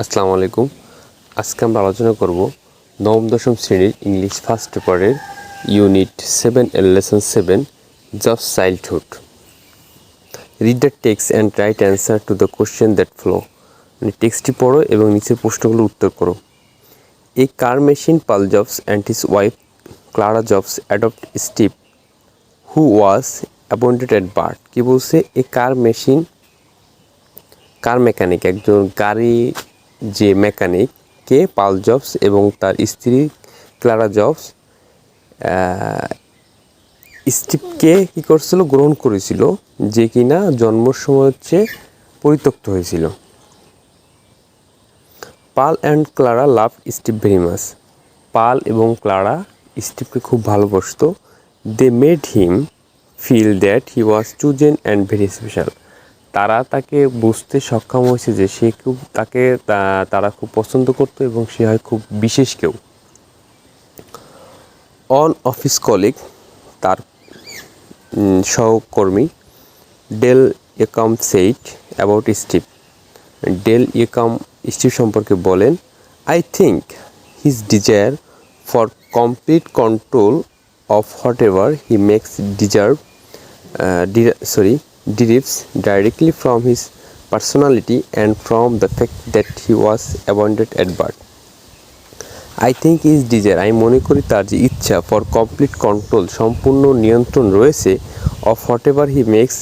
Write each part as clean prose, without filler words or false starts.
আসসালামু আলাইকুম। আজকে আমরা আলোচনা করব নবম দশম শ্রেণীর ইংলিশ ফার্স্ট পেপারের ইউনিট 7 এর lesson 7 Jobs childhood. Read the text and write answer to the question that follow. মানে টেক্সটটি পড়ো এবং নিচের প্রশ্নগুলো উত্তর করো। A car machine Paul Jobs and his wife Clara Jobs adopt Steve who was appointed at birth. কী বলছে? এ কার মেকানিক, একজন গাড়ি যে মেকানিক কে পাল জবস এবং তার স্ত্রী ক্লারা জবস স্টিভকে কী করছিল? গ্রহণ করেছিল, যে কিনা জন্মের সময় পরিত্যক্ত হয়েছিল। Paul and Clara love Steve very much. Paul এবং ক্লারা স্টিভকে খুব ভালোবাসতো। They made him feel that he was chosen and very special. তারা তাকে বুঝতে সক্ষম হয়েছে যে সে তারা খুব পছন্দ করতো এবং সে হয় খুব বিশেষ কেউ। অন অফিস কলিগ, তার সহকর্মী Del Yocam said about Steve. Del Yocam Steve সম্পর্কে বলেন, I think his desire for complete control of whatever he makes derives directly from his personality and from the fact that he was abandoned at birth. I think his desire, আমি মনে করি তার যে ইচ্ছা, for complete control, সম্পূর্ণ নিয়ন্ত্রণ রয়েছে, of whatever he makes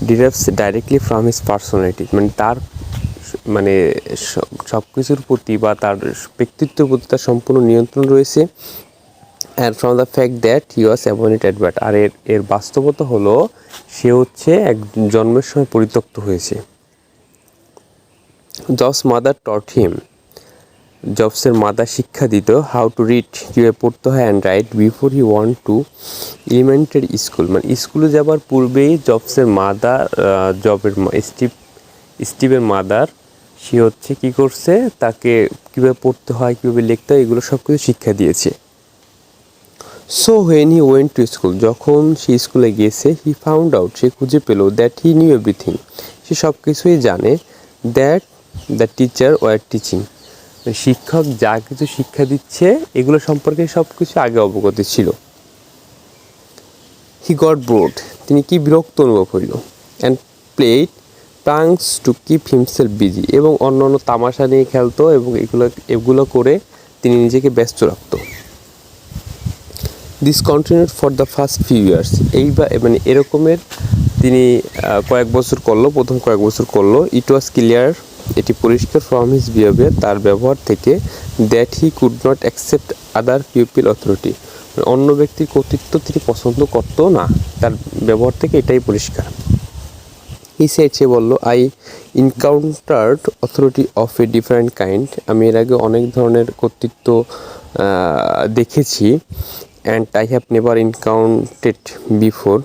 derives directly from his personality, মানে তার সব কিছুর প্রতি বা তার ব্যক্তিত্বের প্রতি তার সম্পূর্ণ নিয়ন্ত্রণ রয়েছে। And from the fact that he was appointed at birth, আর এর বাস্তবতা হলো সে এক জন্মের সময় পরিত্যক্ত হয়েছে। জবস মাদার টট হিম, জবসের মাদার শিক্ষা দিত হাউ টু রিড, কীভাবে পড়তে হয়, and write before he want to elementary school. মানে স্কুলে যাবার পূর্বেই জবসের মাদার স্টিভের মাদার সে কী করছে, তাকে কীভাবে পড়তে হয়, কীভাবে লিখতে হয়, এগুলো সব কিছু শিক্ষা দিয়েছে। So when he went to school, যখন সে স্কুলে গিয়েছে, হি ফাউন্ড আউট, সে খুঁজে পেল, দ্যাট হি নিউ এভরিথিং, সে সব কিছুই জানে, that the teacher were teaching, শিক্ষক যা কিছু শিক্ষা দিচ্ছে এগুলো সম্পর্কে সব কিছু আগে অবগত ছিল। হি গট বোর্ড, তিনি কি বিরক্ত অনুভব হইল, and played pranks to keep himself busy, এবং অন্য তামাশা নিয়ে খেলতো এবং এগুলো করে তিনি নিজেকে ব্যস্ত রাখত। This continued for the first few years, এরকমের তিনি প্রথম কয়েক বছর করলো। ইট ওয়াজ ক্লিয়ার, এটি পরিষ্কার, ফ্রম হিজ বিহেভিয়ার, তার ব্যবহার থেকে, that he could not accept other people authority, অন্য ব্যক্তির কর্তৃত্ব তিনি পছন্দ করতো না, তার ব্যবহার থেকে এটাই পরিষ্কার। সে বলল, I encountered authority of a different kind, আমি এর আগে অনেক ধরনের কর্তৃত্ব দেখেছি। And I have never encountered before,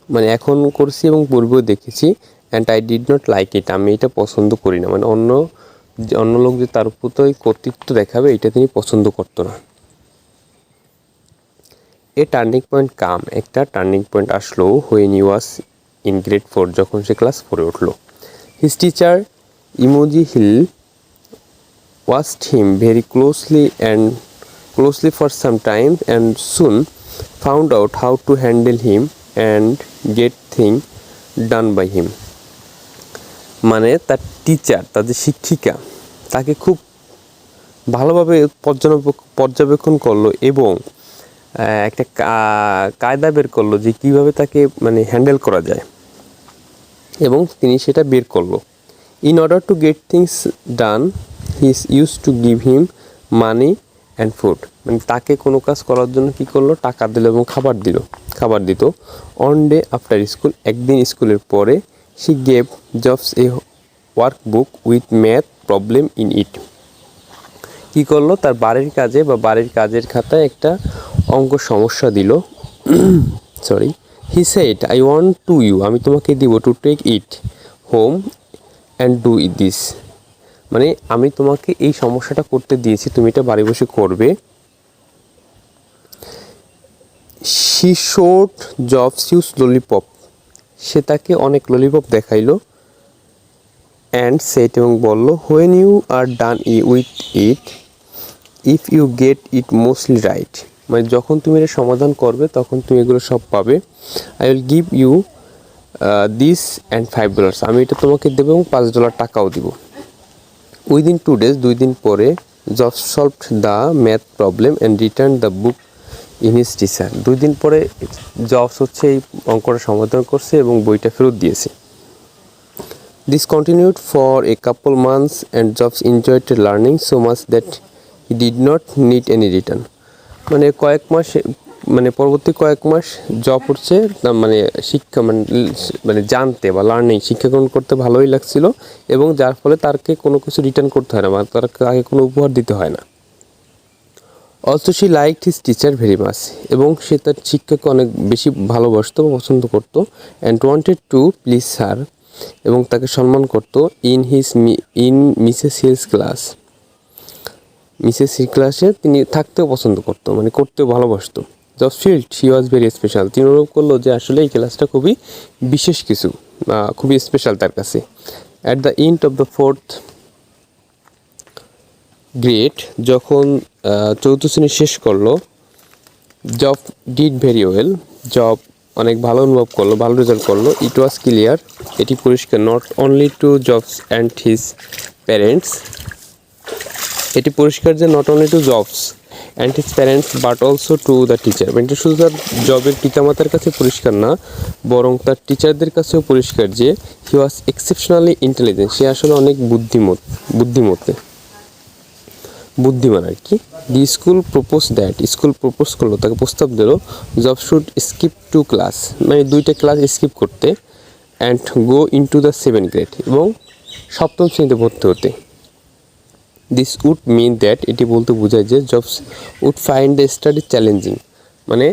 মানে এখন করছি এবং পূর্বেও দেখেছি। And I did not like it, আমি এটা পছন্দ করি না, মানে অন্য লোক যে তার প্রতি কর্তৃত্ব দেখাবে এটা তিনি পছন্দ করতো না। এ টার্নিং পয়েন্ট কাম, একটা টার্নিং পয়েন্ট আসলো, when he was in grade 4, যখন সে ক্লাস 4-এ উঠলো। হিজ টিচার ইমোজি Hill watched him very closely for some time and soon found out how to handle him and get things done by him. মানে তার teacher, তাদের শিক্ষিকা তাকে খুব ভালোভাবে পর্যবেক্ষণ করলো এবং একটা কায়দা বের করলো যে কীভাবে তাকে হ্যান্ডেল করা যায়, এবং তিনি সেটা বের করলো। In order to get things done he use to give him money and food, মানে তাকে কোনো কাজ করার জন্য কী করলো, টাকা দিল এবং খাবার দিত। অন ডে আফটার স্কুল, একদিন স্কুলের পরে, she gave Jobs a workbook with math problem in it, কী করলো, তার বাড়ির কাজের খাতায় একটা অঙ্ক সমস্যা দিল। He said, I want to you, আমি তোমাকে দিব, to take it home and do this, মানে আমি তোমাকে এই সমস্যাটা করতে দিয়েছি, তুমি এটা বাড়ি বসে করবে। She showed Jobs use lollipop, সে তাকে অনেক ললিপপ দেখাইলো। অ্যান্ড সেট এবং বলল, when you are done with it, if you get it mostly right, মানে যখন তুমি এটা সমাধান করবে তখন তুমি এগুলো সব পাবে। I will give you this and $5, আমি এটা তোমাকে দেবো এবং $5 টাকাও দিব। উইদিন 2 days, 2 দিন পরে, jobs solved the math problem and return the book in his teacher, 2 দিন পরে জবস হচ্ছে এই অঙ্কটা সমাধান করছে এবং বইটা ফেরত দিয়েছে। This continued for a couple months and jobs enjoyed learning so much that he did not need any return, মানে কয়েক মাস, মানে পরবর্তী কয়েক মাস জব হচ্ছে মানে শিক্ষা মানে জানতে বা লার্নিং শিক্ষা গ্রহণ করতে ভালোই লাগছিল এবং যার ফলে তারকে কোনো কিছু রিটার্ন করতে হয় না, মানে তারকে আগে কোনো উপহার দিতে হয় না। Also she liked his teacher very much, এবং সে তার শিক্ষককে অনেক বেশি ভালোবাসতো বা পছন্দ করতো। And wanted to please her, এবং তাকে সম্মান করতো। In Mrs Hill's class, Mrs Hill ক্লাসে তিনি থাকতেও পছন্দ করতো, মানে করতেও ভালোবাসতো। Job felt she was very special, তিনি অনুভব করলো যে আসলে এই ক্লাসটা খুবই বিশেষ কিছু, খুবই স্পেশাল তার কাছে। At the end of the 4th grade, যখন 4th শ্রেণী শেষ করলো, job did very well, job অনেক ভালো অনুভব করলো, ভালো রেজাল্ট করলো। ইট ওয়াজ ক্লিয়ার, এটি পরিষ্কার, not only to Jobs and his parents, এটি পরিষ্কার যে not only to Jobs and his parents but also to the teacher, এটা শুধু তার জবের পিতামাতার কাছে পরিষ্কার না, বরং তার টিচারদের কাছেও পরিষ্কার যে হি ওয়াজ এক্সেপশনালি ইন্টেলিজেন্ট, সে আসলে অনেক বুদ্ধিমান আর কি। The school propose that, school propose করলো, তাকে প্রস্তাব দিল, জব শুড স্কিপ 2 ক্লাস, মানে 2টা ক্লাস স্কিপ করতে, and go into the 7th grade, এবং 7ম শ্রেণীতে ভর্তি হতে। দিস উড মিন দ্যাট, এটি বলতে বোঝায় যে Jobs would find the study challenging, মানে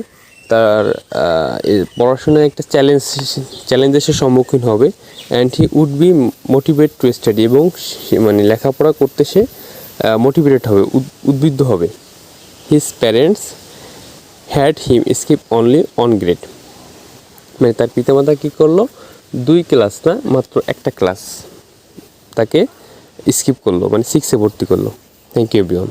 তার পড়াশোনায় একটা চ্যালেঞ্জের সে সম্মুখীন হবে। And he would be motivate to study, এবং মানে লেখাপড়া করতে সে মোটিভেটেড হবে, উদ্বুদ্ধ হবে। His parents had him skip only 1 grade, মানে তার পিতামাতা কী করলো, 2 ক্লাস না, মাত্র একটা ক্লাস তাকে স্কিপ করলো, মানে 6-এ ভর্তি করলো। Thank you everyone.